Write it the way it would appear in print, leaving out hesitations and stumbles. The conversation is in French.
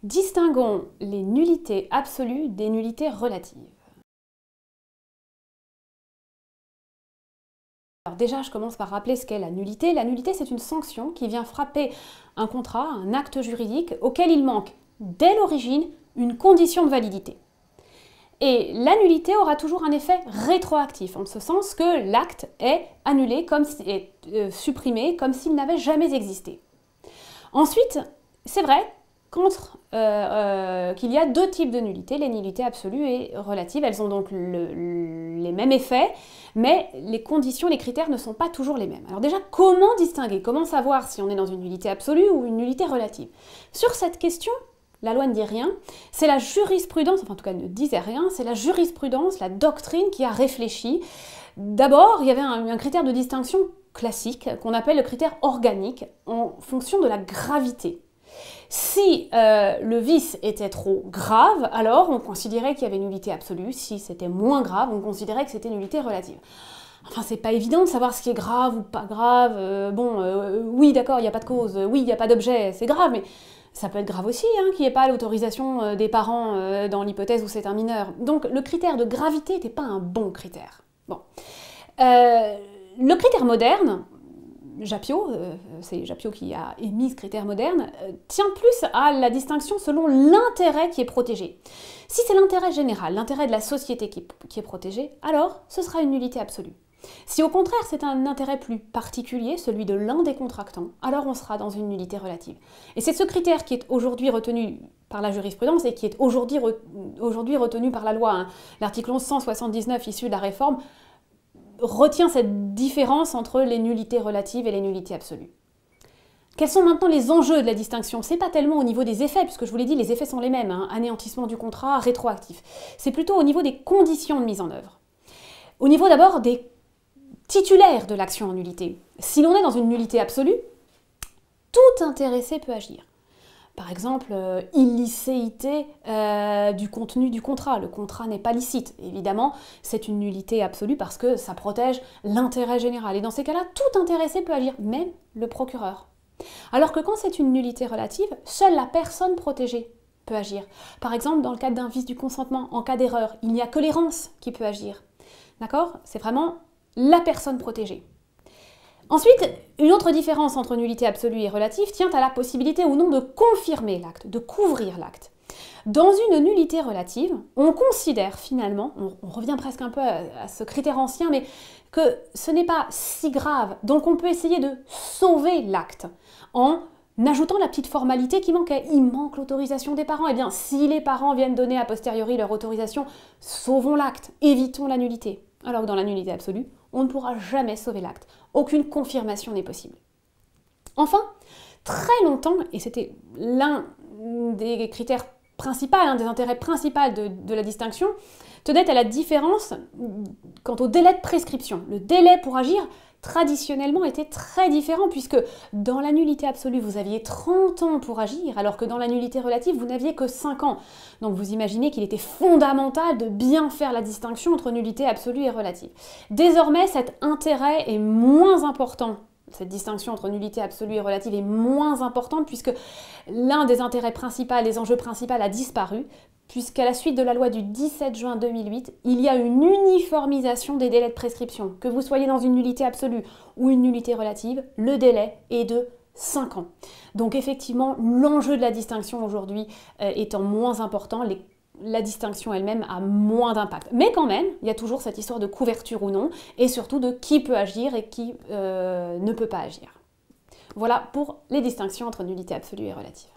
Distinguons les nullités absolues des nullités relatives. Alors déjà, je commence par rappeler ce qu'est la nullité. La nullité, c'est une sanction qui vient frapper un contrat, un acte juridique, auquel il manque, dès l'origine, une condition de validité. Et la nullité aura toujours un effet rétroactif, en ce sens que l'acte est annulé, supprimé, comme s'il n'avait jamais existé. Ensuite, c'est vrai qu'il y a deux types de nullités, les nullités absolues et relatives. Elles ont donc les mêmes effets, mais les conditions, les critères ne sont pas toujours les mêmes. Alors déjà, comment distinguer? Comment savoir si on est dans une nullité absolue ou une nullité relative? Sur cette question, la loi ne dit rien, c'est la jurisprudence, enfin en tout cas ne disait rien, c'est la jurisprudence, la doctrine qui a réfléchi. D'abord, il y avait un critère de distinction classique qu'on appelle le critère organique en fonction de la gravité. Si le vice était trop grave, alors on considérait qu'il y avait nullité absolue. Si c'était moins grave, on considérait que c'était nullité relative. Enfin, c'est pas évident de savoir ce qui est grave ou pas grave. Oui, d'accord, il n'y a pas de cause. Oui, il n'y a pas d'objet. C'est grave, mais ça peut être grave aussi qu'il n'y ait pas l'autorisation des parents dans l'hypothèse où c'est un mineur. Donc, le critère de gravité n'était pas un bon critère. Bon. Le critère moderne, Japio, c'est Japio qui a émis ce critère moderne, tient plus à la distinction selon l'intérêt qui est protégé. Si c'est l'intérêt général, l'intérêt de la société qui est protégé, alors ce sera une nullité absolue. Si au contraire c'est un intérêt plus particulier, celui de l'un des contractants, alors on sera dans une nullité relative. Et c'est ce critère qui est aujourd'hui retenu par la jurisprudence et qui est aujourd'hui retenu par la loi. L'article 1179 issu de la réforme retient cette différence entre les nullités relatives et les nullités absolues. Quels sont maintenant les enjeux de la distinction? C'est pas tellement au niveau des effets, puisque je vous l'ai dit, les effets sont les mêmes, anéantissement du contrat, rétroactif. C'est plutôt au niveau des conditions de mise en œuvre. Au niveau d'abord des titulaires de l'action en nullité. Si l'on est dans une nullité absolue, tout intéressé peut agir. Par exemple, illicéité du contenu du contrat. Le contrat n'est pas licite. Évidemment, c'est une nullité absolue parce que ça protège l'intérêt général. Et dans ces cas-là, tout intéressé peut agir, même le procureur. Alors que quand c'est une nullité relative, seule la personne protégée peut agir. Par exemple, dans le cadre d'un vice du consentement, en cas d'erreur, il n'y a que l'errance qui peut agir. D'accord? C'est vraiment la personne protégée. Ensuite, une autre différence entre nullité absolue et relative tient à la possibilité ou non de confirmer l'acte, de couvrir l'acte. Dans une nullité relative, on considère finalement, on revient presque un peu à ce critère ancien, mais que ce n'est pas si grave. Donc on peut essayer de sauver l'acte en ajoutant la petite formalité qui manquait. Il manque l'autorisation des parents. Eh bien, si les parents viennent donner a posteriori leur autorisation, sauvons l'acte, évitons la nullité. Alors que dans la nullité absolue, on ne pourra jamais sauver l'acte. Aucune confirmation n'est possible. Enfin, très longtemps, et c'était l'un des critères principaux, un des intérêts principaux de la distinction, tenait à la différence quant au délai de prescription. Le délai pour agir, traditionnellement, était très différent, puisque dans la nullité absolue, vous aviez 30 ans pour agir, alors que dans la nullité relative, vous n'aviez que 5 ans. Donc vous imaginez qu'il était fondamental de bien faire la distinction entre nullité absolue et relative. Désormais, cet intérêt est moins important. Cette distinction entre nullité absolue et relative est moins importante, puisque l'un des intérêts principaux, les enjeux principaux a disparu, puisqu'à la suite de la loi du 17 juin 2008, il y a une uniformisation des délais de prescription. Que vous soyez dans une nullité absolue ou une nullité relative, le délai est de 5 ans. Donc effectivement, l'enjeu de la distinction aujourd'hui étant moins important, la distinction elle-même a moins d'impact. Mais quand même, il y a toujours cette histoire de couverture ou non, et surtout de qui peut agir et qui ne peut pas agir. Voilà pour les distinctions entre nullité absolue et relative.